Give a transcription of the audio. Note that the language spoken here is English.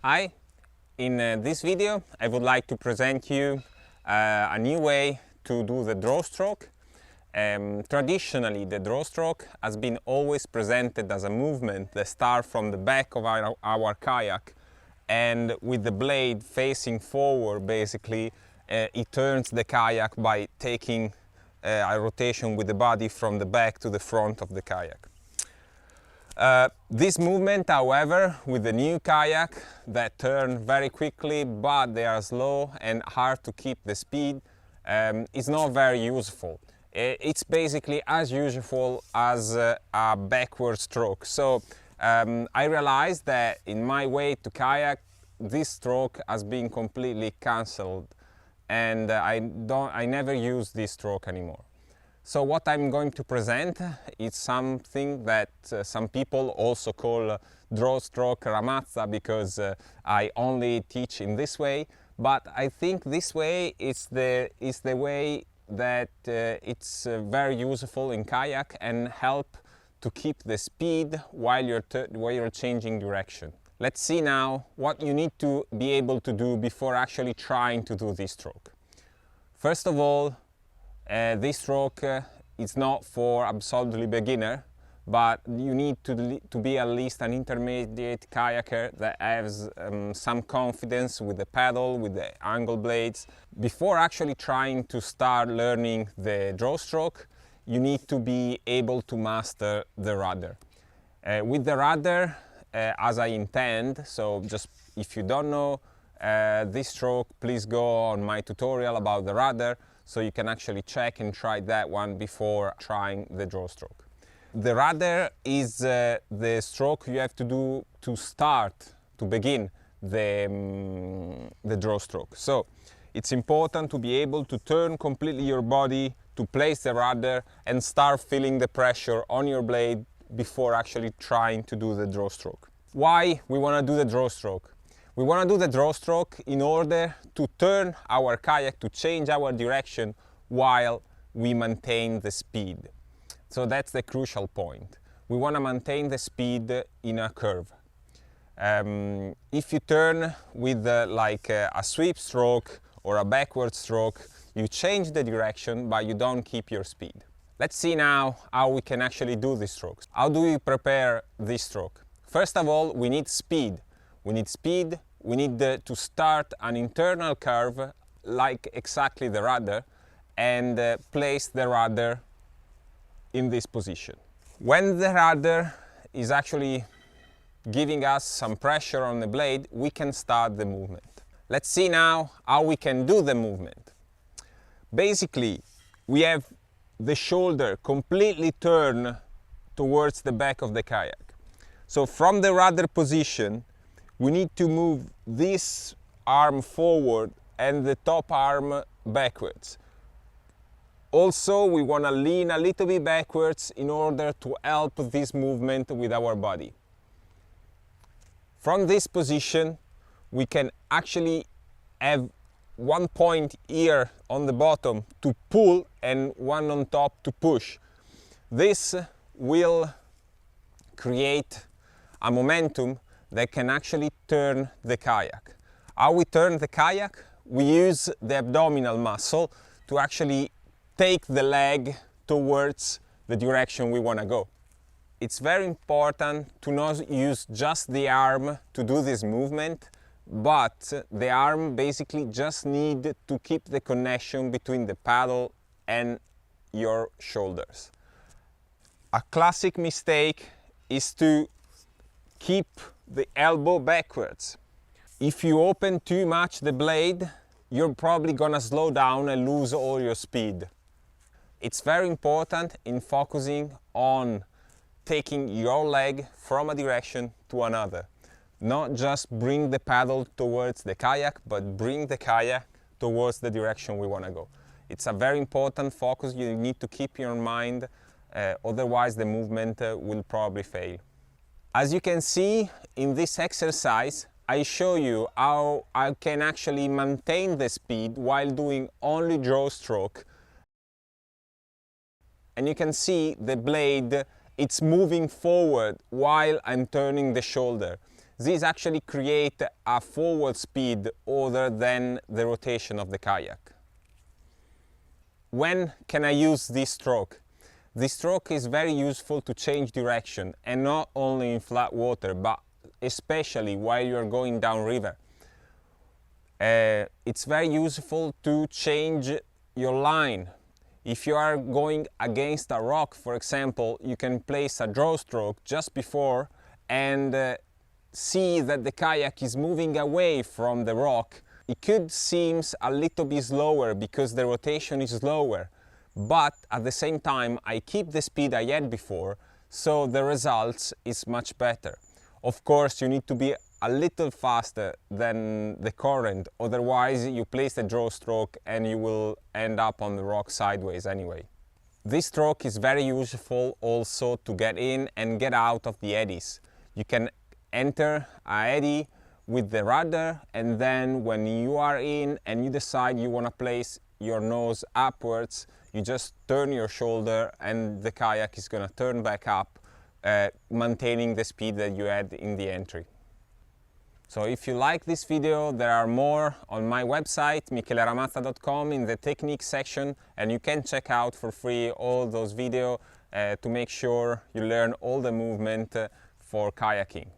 Hi, in this video I would like to present you a new way to do the draw stroke. Traditionally the draw stroke has been always presented as a movement that starts from the back of our kayak, and with the blade facing forward basically it turns the kayak by taking a rotation with the body from the back to the front of the kayak. This movement, however, with the new kayak that turn very quickly but they are slow and hard to keep the speed, is not very useful. It's basically as useful as a backward stroke. So I realized that in my way to kayak, this stroke has been completely cancelled, and I never use this stroke anymore. So what I'm going to present is something that some people also call draw stroke ramazza, because I only teach in this way, but I think this way is the way that it's very useful in kayak and help to keep the speed while you're changing direction. Let's see now what you need to be able to do before actually trying to do this stroke. First of all, this stroke is not for absolutely beginner, but you need to be at least an intermediate kayaker that has some confidence with the paddle, with the angle blades. Before actually trying to start learning the draw stroke, you need to be able to master the rudder. With the rudder, as I intend, so just if you don't know this stroke, please go on my tutorial about the rudder, so you can actually check and try that one before trying the draw stroke. The rudder is the stroke you have to do to begin the draw stroke. So it's important to be able to turn completely your body to place the rudder and start feeling the pressure on your blade before actually trying to do the draw stroke. Why we want to do the draw stroke? We want to do the draw stroke in order to turn our kayak, to change our direction while we maintain the speed. So that's the crucial point. We want to maintain the speed in a curve. If you turn with like a sweep stroke or a backward stroke, you change the direction but you don't keep your speed. Let's see now how we can actually do these strokes. How do we prepare this stroke? First of all, we need speed. We need speed. We need to start an internal curve like exactly the rudder and place the rudder in this position. When the rudder is actually giving us some pressure on the blade, we can start the movement. Let's see now how we can do the movement. Basically, we have the shoulder completely turned towards the back of the kayak. So from the rudder position, we need to move this arm forward and the top arm backwards. Also, we want to lean a little bit backwards in order to help this movement with our body. From this position, we can actually have one point here on the bottom to pull and one on top to push. This will create a momentum that can actually turn the kayak. How we turn the kayak? We use the abdominal muscle to actually take the leg towards the direction we want to go. It's very important to not use just the arm to do this movement, but the arm basically just need to keep the connection between the paddle and your shoulders. A classic mistake is to keep the elbow backwards. If you open too much the blade, you're probably gonna slow down and lose all your speed. It's very important in focusing on taking your leg from a direction to another. Not just bring the paddle towards the kayak, but bring the kayak towards the direction we want to go. It's a very important focus you need to keep in mind, otherwise the movement will probably fail. As you can see in this exercise, I show you how I can actually maintain the speed while doing only draw stroke. And you can see the blade, it's moving forward while I'm turning the shoulder. These actually create a forward speed other than the rotation of the kayak. When can I use this stroke? This stroke is very useful to change direction, and not only in flat water, but especially while you're going downriver. It's very useful to change your line. If you are going against a rock, for example, you can place a draw stroke just before and see that the kayak is moving away from the rock. It could seem a little bit slower because the rotation is slower, but at the same time I keep the speed I had before, so the results is much better. Of course, you need to be a little faster than the current, otherwise you place the draw stroke and you will end up on the rock sideways anyway. This stroke is very useful also to get in and get out of the eddies. You can enter an eddy with the rudder, and then when you are in and you decide you want to place your nose upwards, you just turn your shoulder and the kayak is going to turn back up, maintaining the speed that you had in the entry. So if you like this video, there are more on my website micheleramazza.com in the technique section, and you can check out for free all those videos to make sure you learn all the movement for kayaking.